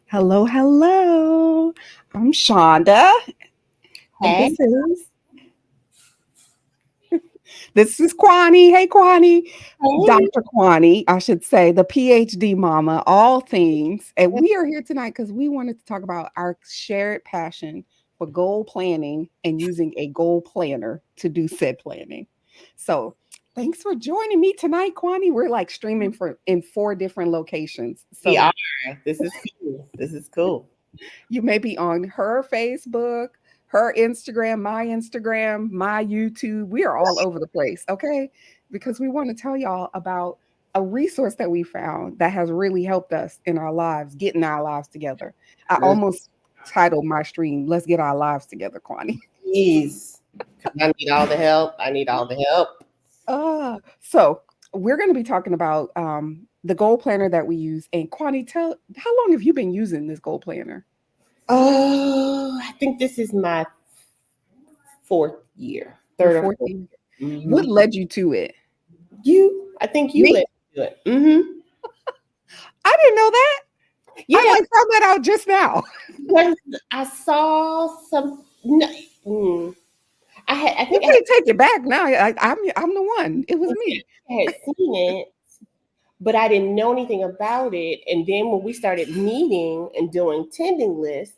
Hello, hello. I'm Chanda, and Hey, this is Quanny. Hey, Quanny, hey. Dr. Quanny, I should say, the PhD mama, all things. And we are here tonight because we wanted to talk about our shared passion for goal planning and using a goal planner to do said planning. So, thanks for joining me tonight, Quanny. We're like streaming for in 4 different locations. We So are. This is cool. This is cool. you may be on her Facebook, her Instagram, my YouTube. We are all over the place, okay? Because we want to tell y'all about a resource that we found that has really helped us in our lives, getting our lives together. I Mm, almost titled my stream, Let's Get Our Lives Together, Kwani. Please. 'Cause I need all the help. I need all the help. So we're going to be talking about the goal planner that we use. And Kwani, tell how long have you been using this goal planner? Oh, I think this is my fourth year, Your third or fourth fourth year? year. What led you to it? I think you Me? let me do it. Mm-hmm. I didn't know that. I Yeah, like found that out just now. because I saw some. No, I You think can't take it back now. I'm the one. It was me. I had seen it, but I didn't know anything about it. And then when we started meeting and doing tending lists,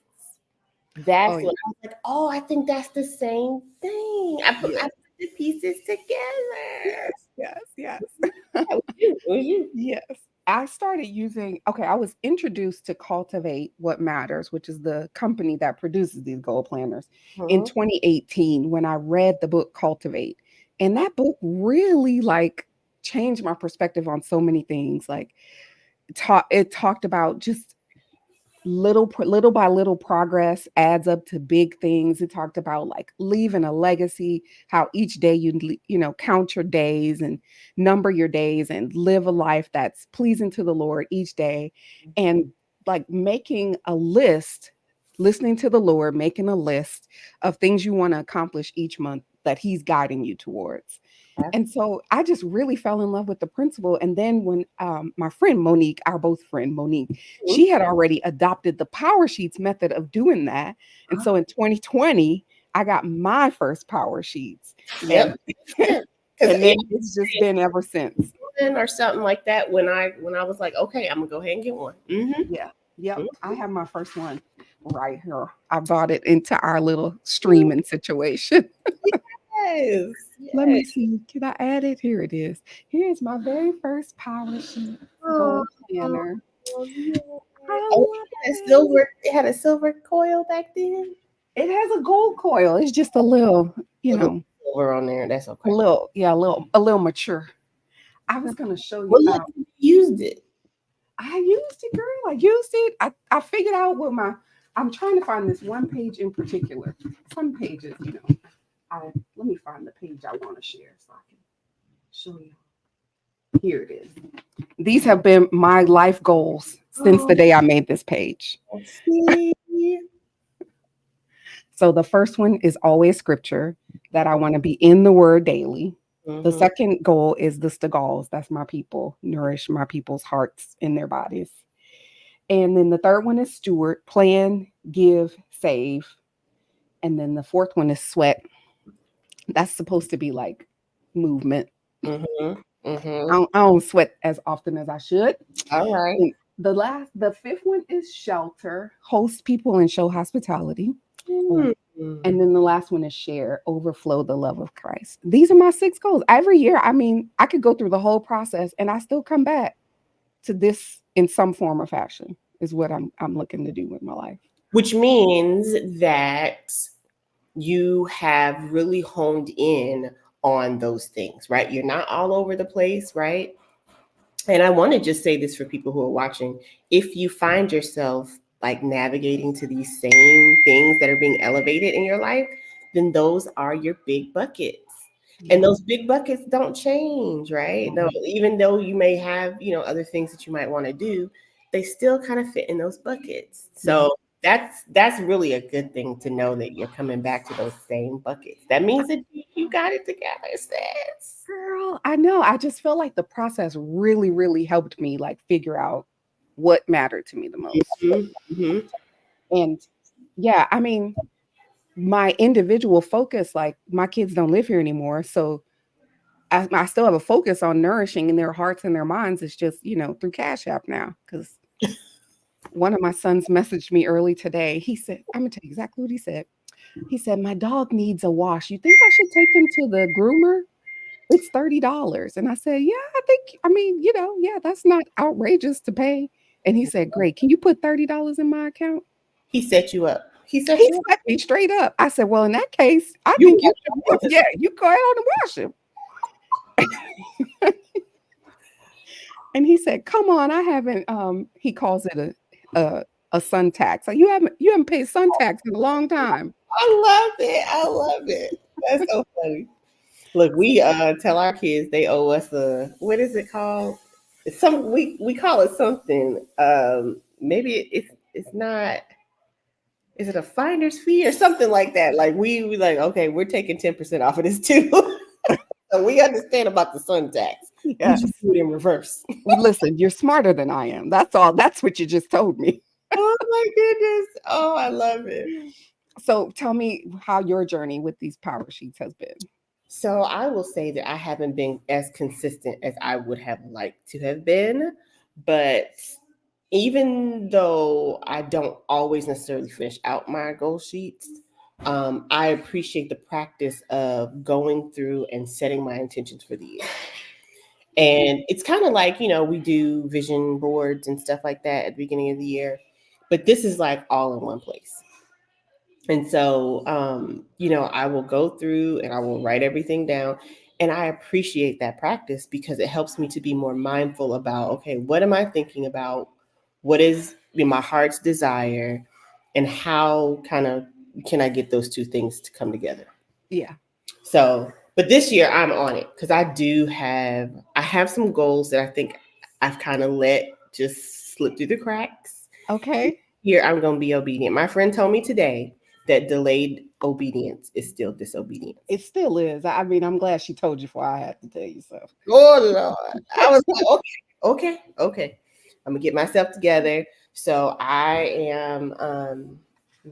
Oh that's yeah. when I was like, oh, I think that's the same thing. I Yes. put the pieces together. Yes. Yes. Yes. That was you. It was you. Yes. I started using, okay, I was introduced to Cultivate What Matters, which is the company that produces these goal planners in Mhm. 2018 when I read the book Cultivate. And that book really like changed my perspective on so many things. Like it talked about just little by little progress adds up to big things. It talked about like leaving a legacy, how each day count your days and number your days and live a life that's pleasing to the Lord each day, and like making a list, listening to the Lord, making a list of things you want to accomplish each month that he's guiding you towards. And so I just really fell in love with the principle. And then when my friend Monique, our both friend Monique, she had already adopted the Power Sheets method of doing that. And so in 2020, I got my first Power Sheets. Yep. And Because and then it's just been ever since. or something like that when I was like, okay, I'm gonna go ahead and get one. Yeah. Yep. I have my first one right here. I bought it into our little streaming situation. Yes. Let me Yes. see. Can I add it? Here it is. Here's my very first Power Sheet Oh, goal planner. yeah. I Oh, love it had a it. silver coil back then. It has a gold coil. It's just a little, Little silver on there. That's a okay. little, yeah, a little mature. I was gonna show you. Well, look, you used it. I used it, girl. I used it. I figured out what my. I'm trying to find this one page in particular. Some pages, I let me find the page I want to share so I can show you. Here it is. These have been my life goals since Oh, the day I made this page. see. So the first one is always scripture, that I want to be in the word daily. The Mm-hmm. second goal is the Stagals. That's my people, nourish my people's hearts and their bodies. And then the third one is steward, plan, give, save. And then the fourth one is sweat. That's supposed to be like movement. Mm-hmm. I Mm-hmm. don't sweat as often as I should. All right. And the fifth one is shelter, host people and show hospitality. Mm. And then the last one is share, overflow the love of Christ. These are my 6 goals. Every year, I mean, I could go through the whole process and I still come back to this in some form or fashion is what I'm looking to do with my life. Which means that you have really honed in on those things, right? You're not all over the place, right? And I want to just say this for people who are watching. If you find yourself like navigating to these same things that are being elevated in your life, then those are your big buckets. And Yeah. those big buckets don't change, right? No, even though you may have, other things that you might want to do, they still kind of fit in those buckets. Yeah. So that's really a good thing to know that you're coming back to those same buckets. That means that you got it together, sis. Girl, I know. I just feel like the process really, really helped me like figure out. what mattered to me the most. Mm-hmm. And yeah, I mean, my individual focus, like my kids don't live here anymore. So I still have a focus on nourishing in their hearts and their minds. It's just, through Cash App now. Because one of my sons messaged me early today. He said, I'm going to tell you exactly what he said. He said, my dog needs a wash. You think I should take him to the groomer? It's $30. And I said, yeah, I mean, yeah, that's not outrageous to pay. And he said, great. Can you put $30 in my account? He set you up. He set He you up. set me straight up. I said, well, in that case, I You think you wash should, your hands. yeah, you go ahead on and wash him. And he said, come on, I haven't, he calls it a sun tax. Like, you haven't paid sun tax in a long time. I love it. I love it. That's so funny. Look, we tell our kids they owe us a, what is it called? It's some, we call it something. Maybe it's not, is it a finder's fee or something like that? Like we like, okay, we're taking 10% off of this too. So we understand about the sun tax. We just Yes. do it in reverse. Listen, you're smarter than I am. That's all. That's what you just told me. Oh my goodness. Oh, I love it. So tell me how your journey with these power sheets has been. So I will say that I haven't been as consistent as I would have liked to have been, but even though I don't always necessarily finish out my goal sheets, I appreciate the practice of going through and setting my intentions for the year. And it's kind of like, we do vision boards and stuff like that at the beginning of the year, but this is like all in one place. And so, I will go through and I will write everything down. And I appreciate that practice because it helps me to be more mindful about, okay, what am I thinking about? What is my heart's desire? And how kind of can I get those two things to come together? Yeah. So, but this year I'm on it because I have some goals that I think I've kind of let just slip through the cracks. Okay. Here I'm going to be obedient. My friend told me today that delayed obedience is still disobedience. It still is. I mean, I'm glad she told you before I had to tell you so. Oh Lord. I was like, okay. I'm gonna get myself together. So I am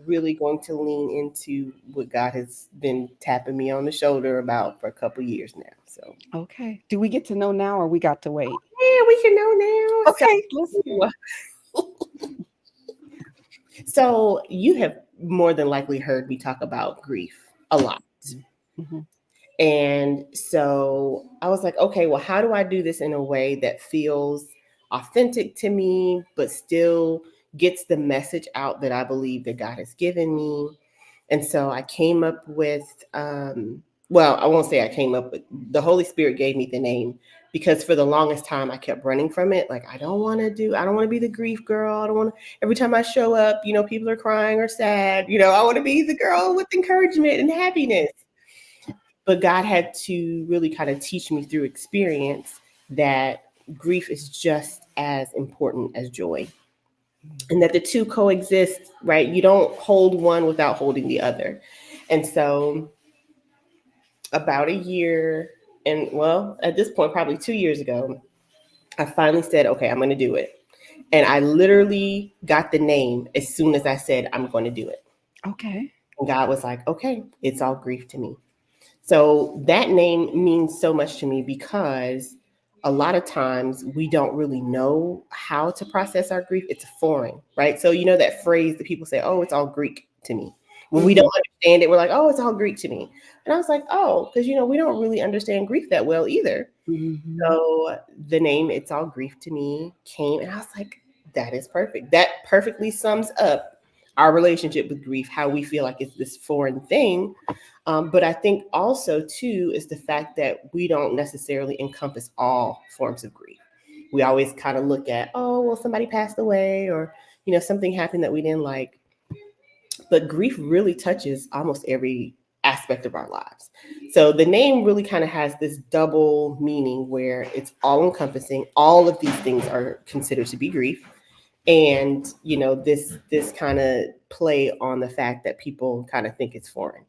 really going to lean into what God has been tapping me on the shoulder about for a couple years now. So Okay. Do we get to know now or we got to wait? yeah, we can know now. Okay. Let's hear. So you have more than likely heard me talk about grief a lot. Mm-hmm. And so I was like, okay, well, how do I do this in a way that feels authentic to me, but still gets the message out that I believe that God has given me? And so I came up with, well, I won't say I came up with, the Holy Spirit gave me the name because for the longest time I kept running from it. Like, I don't want to be the grief girl. I don't want to, every time I show up, people are crying or sad. I want to be the girl with encouragement and happiness. But God had to really kind of teach me through experience that grief is just as important as joy and that the two coexist, right? You don't hold one without holding the other. And so, about a year, and well, at this point, probably 2 years ago, I finally said, okay, I'm going to do it. And I literally got the name as soon as I said, I'm going to do it. Okay. And God was like, okay, it's all grief to me. So that name means so much to me because a lot of times we don't really know how to process our grief. It's foreign, right? So that phrase that people say, oh, it's all Greek to me. When we Mm-hmm. don't understand it, we're like, oh, it's all Greek to me. And I was like, oh, because we don't really understand grief that well either. Mm-hmm. So the name It's All Grief to Me came and I was like, that is perfect. That perfectly sums up our relationship with grief, how we feel like it's this foreign thing. But I think also too is the fact that we don't necessarily encompass all forms of grief. We always kind of look at, oh, well, somebody passed away or, something happened that we didn't like. But grief really touches almost every aspect of our lives. So the name really kind of has this double meaning where it's all encompassing. All of these things are considered to be grief. And, this kind of play on the fact that people kind of think it's foreign.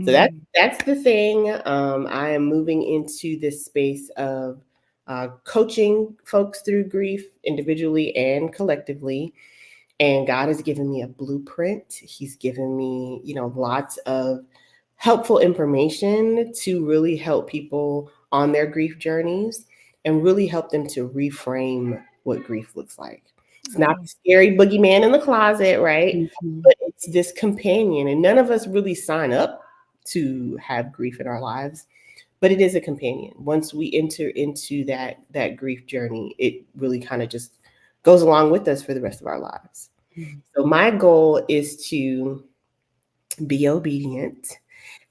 So that's the thing. I am moving into this space of coaching folks through grief individually and collectively. And God has given me a blueprint. He's given me, lots of helpful information to really help people on their grief journeys and really help them to reframe what grief looks like. It's not Oh. the scary boogeyman in the closet, right? Mhm. But it's this companion. And none of us really sign up to have grief in our lives, but it is a companion. Once we enter into that grief journey, it really kind of just goes along with us for the rest of our lives. Mhm. So my goal is to be obedient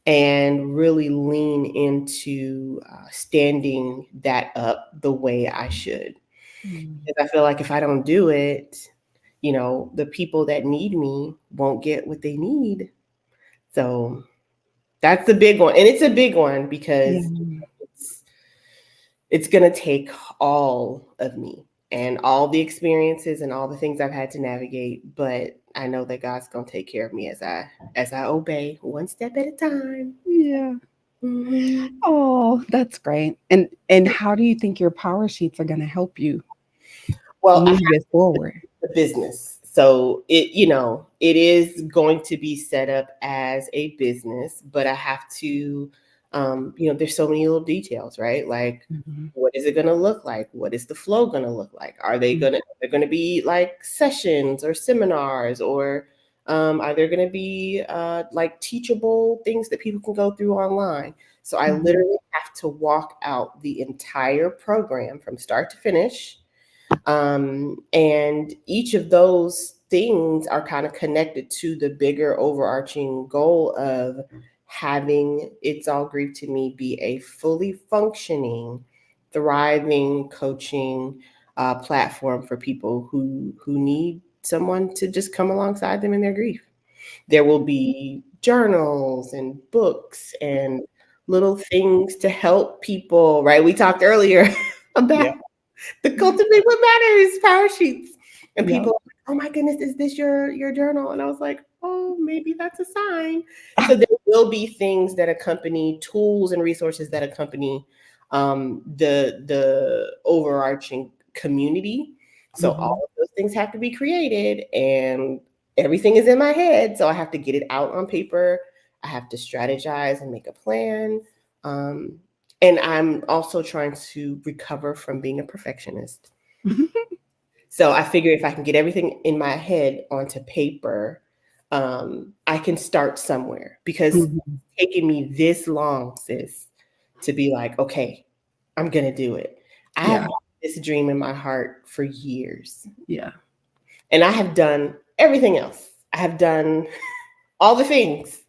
and really lean into standing that up the way I should. Mhm. Because I feel like if I don't do it, the people that need me won't get what they need. So that's the big one. And it's a big one Yeah. because it's it's going to take all of me and all the experiences and all the things I've had to navigate, but I know that God's going to take care of me as I obey one step at a time. Yeah. Mhm. Oh, that's great. And how do you think your power sheets are going to help you Well, I move it forward? the business. So it is going to be set up as a business, but I have to, there's so many little details, right? Like, Mhm. what is it going to look like? What is the flow going to look like? They're going to be like sessions or seminars, or are there going to be like teachable things that people can go through online? So I Mhm. literally have to walk out the entire program from start to finish, and each of those things are kind of connected to the bigger overarching goal of having It's All Grief to Me be a fully functioning, thriving coaching platform for people who need someone to just come alongside them in their grief. There will be journals and books and little things to help people, right? We talked earlier about Yeah. the cultivate what matters power sheets. And Yeah. people are like, oh my goodness, is this your journal? And I was like, oh, maybe that's a sign. So there will be things that accompany, tools and resources that accompany the overarching community. So all Mhm. of those things have to be created, and everything is in my head. So I have to get it out on paper. I have to strategize and make a plan. Um, and I'm also trying to recover from being a perfectionist. So I figure if I can get everything in my head onto paper, I can start somewhere, because it's Mhm. taken me this long, sis, to be like, okay, I'm gonna do it. I have Yeah. had this dream in my heart for years, Yeah. and I have done everything else. I have done all the things,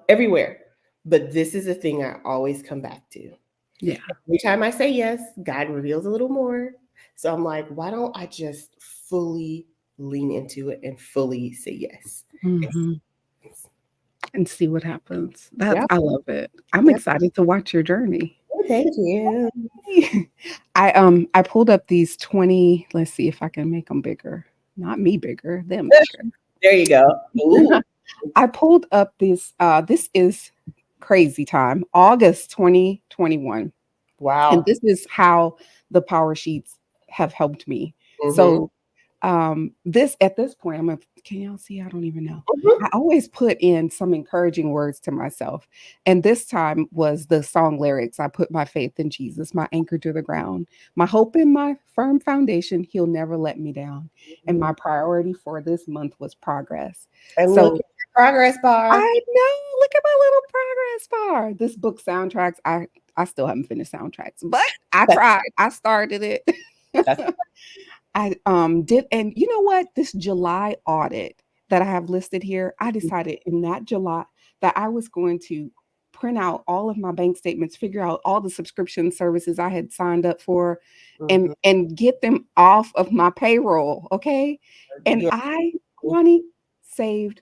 everywhere. But this is a thing I always come back to. Yeah. Every time I say yes, God reveals a little more. So I'm like, why don't I just fully lean into it and fully say yes? Mhm. And see what happens. That's Yeah. I love it. I'm Yeah. excited to watch your journey. Thank you. I pulled up these 20, let's see if I can make them bigger. Not me bigger, them bigger. There you go. Ooh. I pulled up this is crazy time, August 2021. And Wow. this is how the power sheets have helped me. Mm-hmm. So this at this point, can y'all see? I don't even know. Mm-hmm. I always put in some encouraging words to myself. And this time was the song lyrics. I put my faith in Jesus, my anchor to the ground, my hope in my firm foundation. He'll never let me down. And my priority for this month was progress. And look at So your progress I bar. know, look at my little progress bar. This book soundtracks, I still haven't finished soundtracks, but I That's tried. I started it. that's I did, and you know what? This July audit that I have listed here, I decided in that July that I was going to print out all of my bank statements, figure out all the subscription services I had signed up for, and mm-hmm. get them off of my payroll. Okay. And Yeah. I, Quanny, saved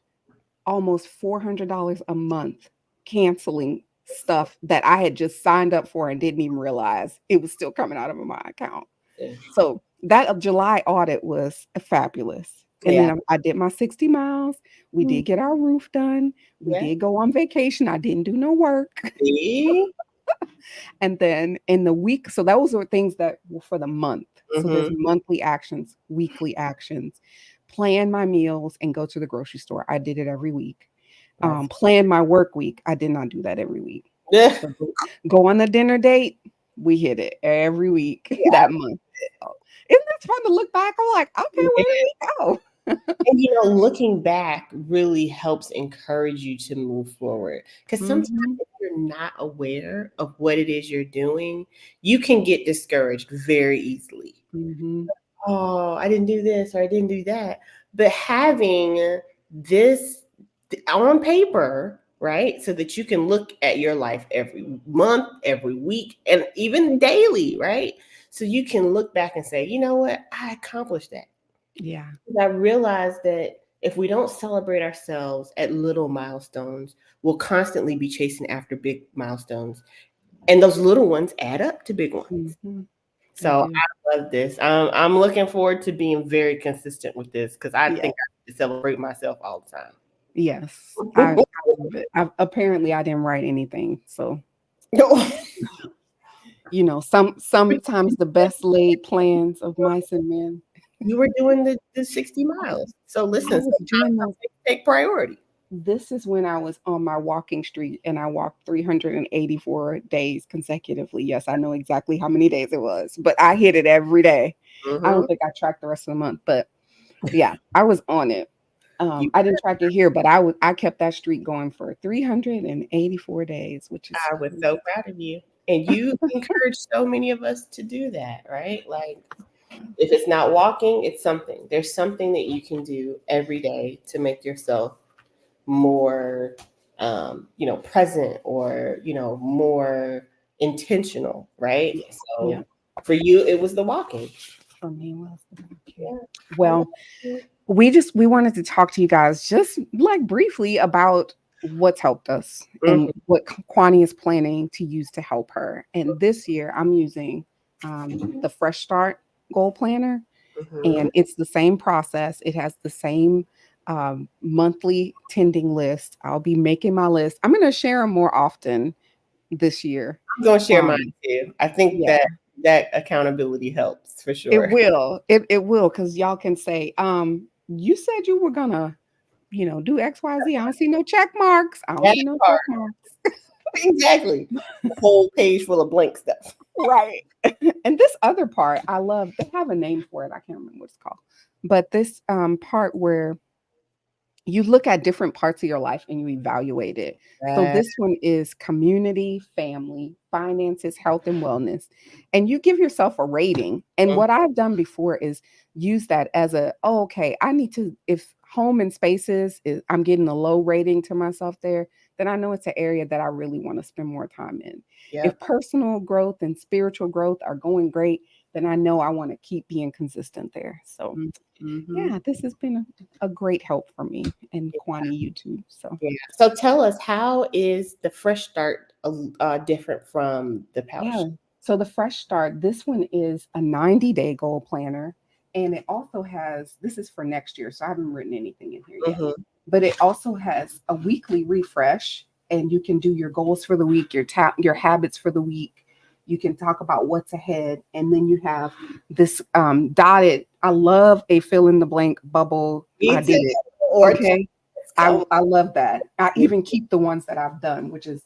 almost $400 a month canceling stuff that I had just signed up for and didn't even realize it was still coming out of my account. So that July audit was fabulous. And Yeah. then I did my 60 miles. We did get our roof done. We Yeah. did go on vacation. I didn't do no work. See? And then in the week, so those were things that were for the month. So there's Mhm. monthly actions, weekly actions. Plan my meals and go to the grocery store. I did it every week. That's Plan my work week. I did not do that every week. yeah. So go on the dinner date. We hit it every week that month. So, isn't that fun to look back? I'm like, okay, where did we go? And looking back really helps encourage you to move forward. Because sometimes Hmm. if you're not aware of what it is you're doing, you can get discouraged very easily. Hmm. Oh, I didn't do this or I didn't do that. But having this on paper, right? So that you can look at your life every month, every week, and even daily, right? So you can look back and say, you know what? I accomplished that. Yeah. I realized that if we don't celebrate ourselves at little milestones, we'll constantly be chasing after big milestones. And those little ones add up to big ones. Hmm. They So do. I love this. I'm looking forward to being very consistent with this because I Yeah. think I need to celebrate myself all the Yes. I time. love it. Apparently I didn't write anything. So, No, sometimes the best laid plans of mice and men. you were doing the 60 miles. So I listen, was sometimes doing some those. things take priority. This is when I was on my walking streak and I walked 384 days consecutively. Yes, I know exactly how many days it was, but I hit it every day. I Hmm. don't think I tracked the rest of the month, but yeah, I was on it. You, I didn't track it here, but I kept that streak going for 384 days, which is I was so crazy. proud of you. And you encourage so many of us to do that, right? Like if it's not walking, it's something. There's something that you can do every day to make yourself more present or more intentional, right? Yeah. Yeah. So for you it was the walking. For me, was the walking. Yeah, I love Well, it. we wanted to talk to you guys just like briefly about what's helped us Mhm, and what Kwani is planning to use to help her. And this year I'm using the Fresh Start Goal Planner, mhm. and it's the same process. It has the same monthly tending list. I'll be making my list. I'm going to share them more often this year. I'm gonna share mine Um, too. I think yeah, that accountability helps for it sure. will. It will, because y'all can say, you said you were gonna, do XYZ. I don't see no check marks. I don't That see no check part. marks. Exactly. A whole page full of blank stuff. Right. And this other part, I love. They have a name for it. I can't remember what it's called. But this part where you look at different parts of your life and you evaluate it. So Right. this one is community, family, finances, health, and wellness. And you give yourself a rating. And what I've done before is use that as okay, I need to, if home and spaces is I'm getting a low rating to myself there, then I know it's an area that I really want to spend more time in. If Yep. personal growth and spiritual growth are going great, then I know I want to keep being consistent there. So Mm-hmm. yeah, this has been a great help for me and Quani YouTube. So Yeah. So tell us, how is the fresh start different from the power yeah, sheet? so the Fresh Start, this one is a 90-day goal planner, and it also has, this is for next year, so I haven't written anything in here yet, Hmm. but it also has a weekly refresh, and you can do your goals for the week, your habits for the week. You can talk about what's ahead, and then you have this dotted. I love a fill in the blank bubble. I Me too. did it. Or Okay. come. I love that. I even keep the ones that I've done, which is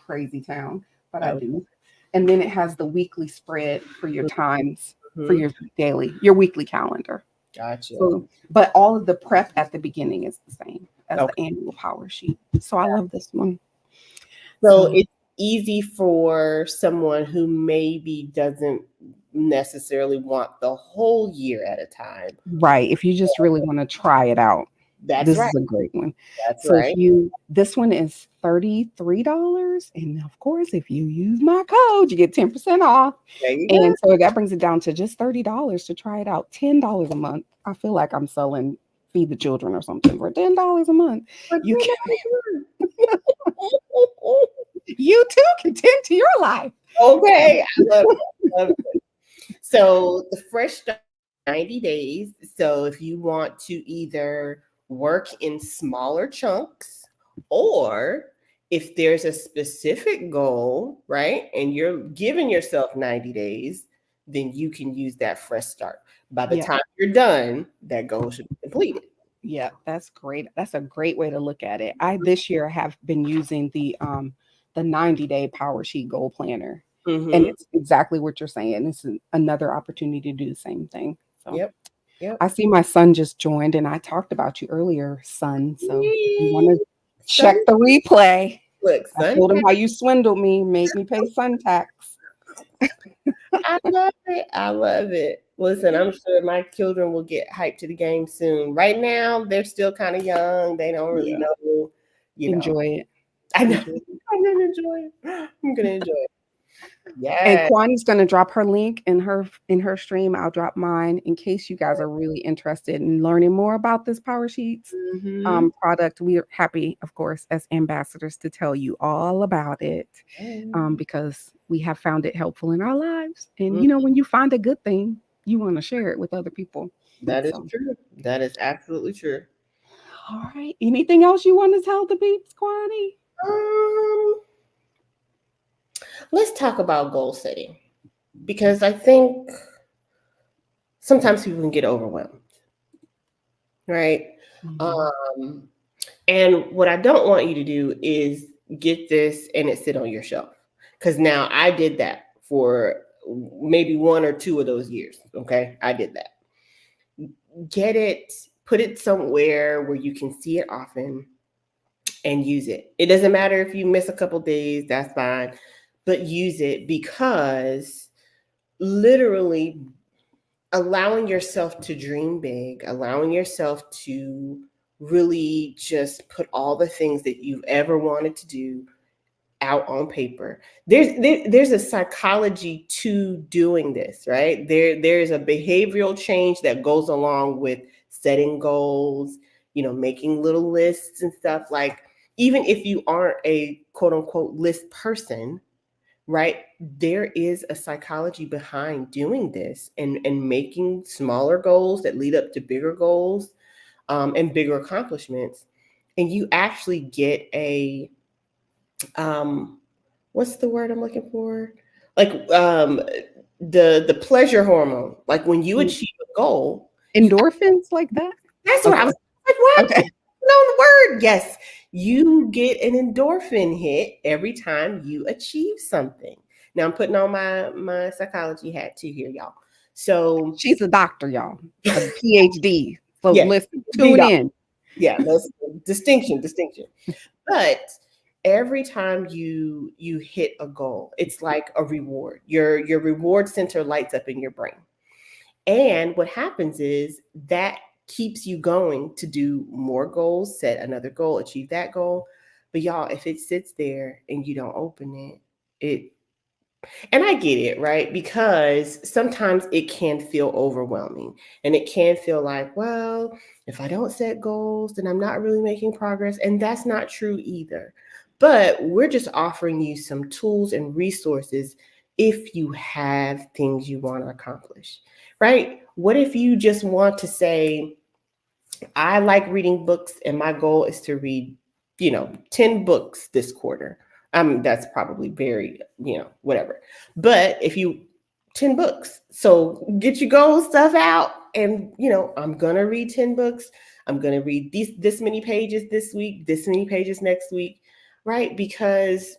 crazy town, but I do. And then it has the weekly spread for your times for Mm-hmm. your weekly calendar. Gotcha. So, but all of the prep at the beginning is the same as the Okay. annual power sheet. So I love this one. So So it's easy for someone who maybe doesn't necessarily want the whole year at a time. right, if you just really want to try it out, That's this right. is a great one. That's So if right. you this one is $33, and of course if you use my code, you get 10% off. There you go. And so that brings it down to just $30 to try it out. $10 a month. I feel like I'm selling Feed the Children or something for $10 a month. For You can $10. you too can tend to your life. Okay, I love it. I love it. So the fresh start 90 days. So if you want to either work in smaller chunks or If there's a specific goal, right, and you're giving yourself 90 days, then you can use that fresh start. By the Yeah. time you're done, that goal should be completed. Yeah, that's great. That's a great way to look at it. I this year have been using the 90-day power sheet goal planner. And Mm-hmm. it's exactly what you're saying. It's another opportunity to do the same thing. So Yep. Yep. I see my son just joined and I talked about you earlier, son. So if you want Yee. to Sun, check the replay, look, I told him suntan. how you swindled me, made me pay sun tax. I love it. I love it. Listen, I'm sure my children will get hyped to the game soon. Right now, they're still kind of young. They don't really Yeah. know, you know. Enjoy it. I know. Enjoy it. I'm gonna enjoy it. I'm gonna enjoy it. And Yeah. Kwani's gonna drop her link in her stream. I'll drop mine in case you guys are really interested in learning more about this Power Sheets Mm-hmm. product. We are happy, of course, as ambassadors to tell you all about it because we have found it helpful in our lives. And you know, when you find a good thing, you want to share it with other people. That is So, true. That is absolutely true. all right. Anything else you want to tell the peeps, Kwani? Um, let's talk about goal setting because I think sometimes people can get overwhelmed, right? Mhm. Um, and what I don't want you to do is get this and it sit on your shelf because now I did that for maybe 1 or 2 of those years. Okay, I did that. Get it, put it somewhere where you can see it often and use it. It doesn't matter if you miss a couple days, that's fine, but use it because literally allowing yourself to dream big, allowing yourself to really just put all the things that you've ever wanted to do out on paper. There's a psychology to doing this, right? There's a behavioral change that goes along with setting goals, making little lists and stuff. Like, even if you aren't a quote unquote list person, right? There is a psychology behind doing this and making smaller goals that lead up to bigger goals, and bigger accomplishments. And you actually get a um, what's the word I'm looking for? Like, the pleasure hormone. Like when you Mm. achieve a goal, you Endorphins like that? that's what I Okay. was like, what? Okay. No word. Yes. You get an endorphin hit every time you achieve something. Now I'm putting on my psychology hat too here, y'all. So She's a doctor, y'all, a PhD. So yeah, listen, D tune dog. in. Yeah, let's distinction. But every time you hit a goal, it's like a reward. Your reward center lights up in your brain. And what happens is that keeps you going to do more goals, set another goal, achieve that goal. But y'all, if it sits there and you don't open it, and I get it, right? Because sometimes it can feel overwhelming and it can feel like, well, if I don't set goals, then I'm not really making progress. And that's not true either. But we're just offering you some tools and resources if you have things you want to accomplish, right? What if you just want to say, I like reading books, and my goal is to read, 10 books this quarter. That's probably very, whatever. But if you 10 books, so get your goal stuff out, and I'm gonna read 10 books. I'm gonna read these this many pages this week, this many pages next week, right? Because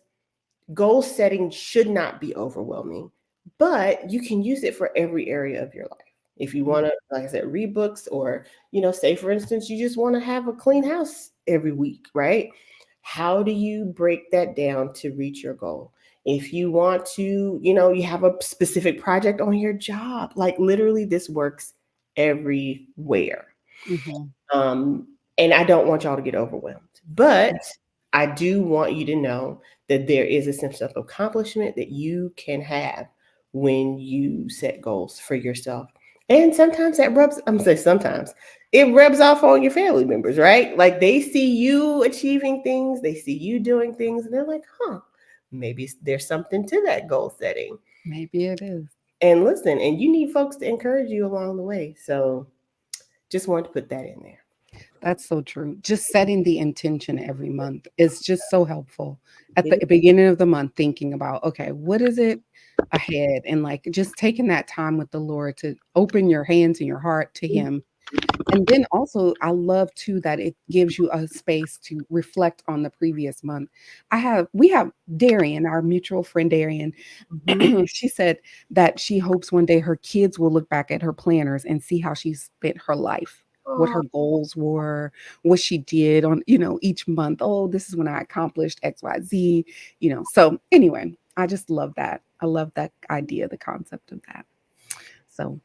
goal setting should not be overwhelming, but you can use it for every area of your life. If you want to, like I said, read books, or, say for instance, you just want to have a clean house every week, right? How do you break that down to reach your goal? If you want to, you have a specific project on your job, like literally this works everywhere. Mhm. Um, and I don't want y'all to get overwhelmed, but I do want you to know that there is a sense of accomplishment that you can have when you set goals for yourself. And sometimes I'm gonna say sometimes it rubs off on your family members, right? Like they see you achieving things, they see you doing things, and they're like, huh, maybe there's something to that goal setting. Maybe it is. And listen, and you need folks to encourage you along the way. So just wanted to put that in there. That's so true. Just setting the intention every month is just so helpful. At the It beginning of the month, thinking about, okay, what is it ahead? And like just taking that time with the Lord to open your hands and your heart to is. Him. And then also, I love too that it gives you a space to reflect on the previous month. We have Darian, our mutual friend Darian. Mhm. She said that she hopes one day her kids will look back at her planners and see how she spent her life, what Aw, her goals were, what she did on, each month. Oh, this is when I accomplished XYZ. So anyway, I just love that. I love that idea, the concept of that. So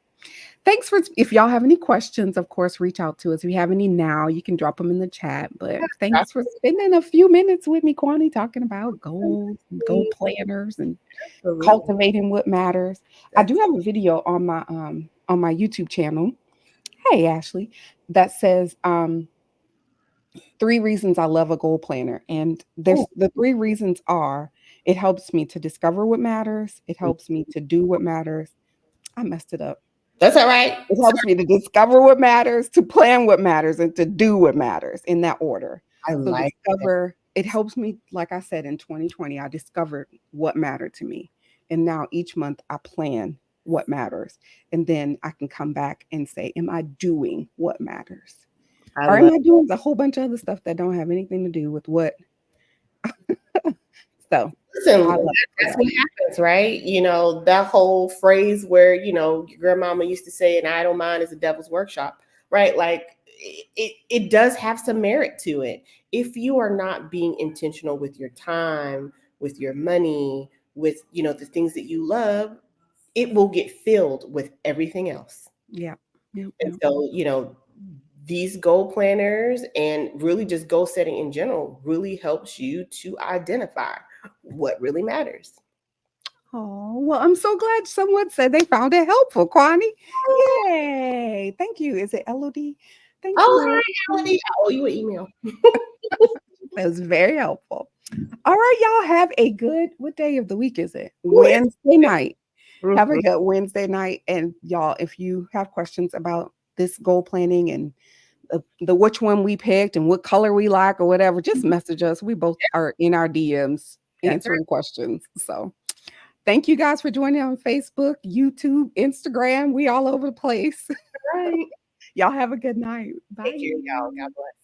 thanks for if y'all have any questions, of course, reach out to us. If you have any now, you can drop them in the chat. But thanks for spending a few minutes with me, Kwani, talking about goals and goal absolutely, planners and absolutely. cultivating what matters. I do That's have a video on my YouTube channel. Hey Ashley, that says 3 reasons I love a goal planner. And cool. there's the 3 reasons are it helps me to discover what matters, it helps me to do what matters. I messed it up. That's all right. It helps me to discover what matters, to plan what matters, and to do what matters in that order. I So like that. discover, it helps me, like I said, in 2020, I discovered what mattered to me. And now each month I plan what matters. And then I can come back and say, am I doing what matters? I Or love. am I doing a whole bunch of other stuff that don't have anything to do with what? So I Listen, love it for that's that. what happens, right? That whole phrase where, your grandmama used to say, an idle mind is a devil's workshop, right? Like it does have some merit to it. If you are not being intentional with your time, with your money, with, the things that you love, it will get filled with everything else. Yeah. Yep. And Yep. so, these goal planners and really just goal setting in general really helps you to identify what really matters. Oh, well, I'm so glad someone said they found it helpful, Kwani. Yay. Thank you. Is it LOD? Thank Oh, you. hi, Melody. I owe you an email. That was very helpful. All right, y'all have a good, what day of the week is it? Ooh, it's Wednesday night. Have a mhm. good Wednesday night. And y'all, if you have questions about this goal planning and the which one we picked and what color we like or whatever, just message us. We both are in our DMs That's answering questions. So thank you guys for joining on Facebook, YouTube, Instagram. We all over the place. right. Y'all have a good night. Take care, Bye. y'all. God bless.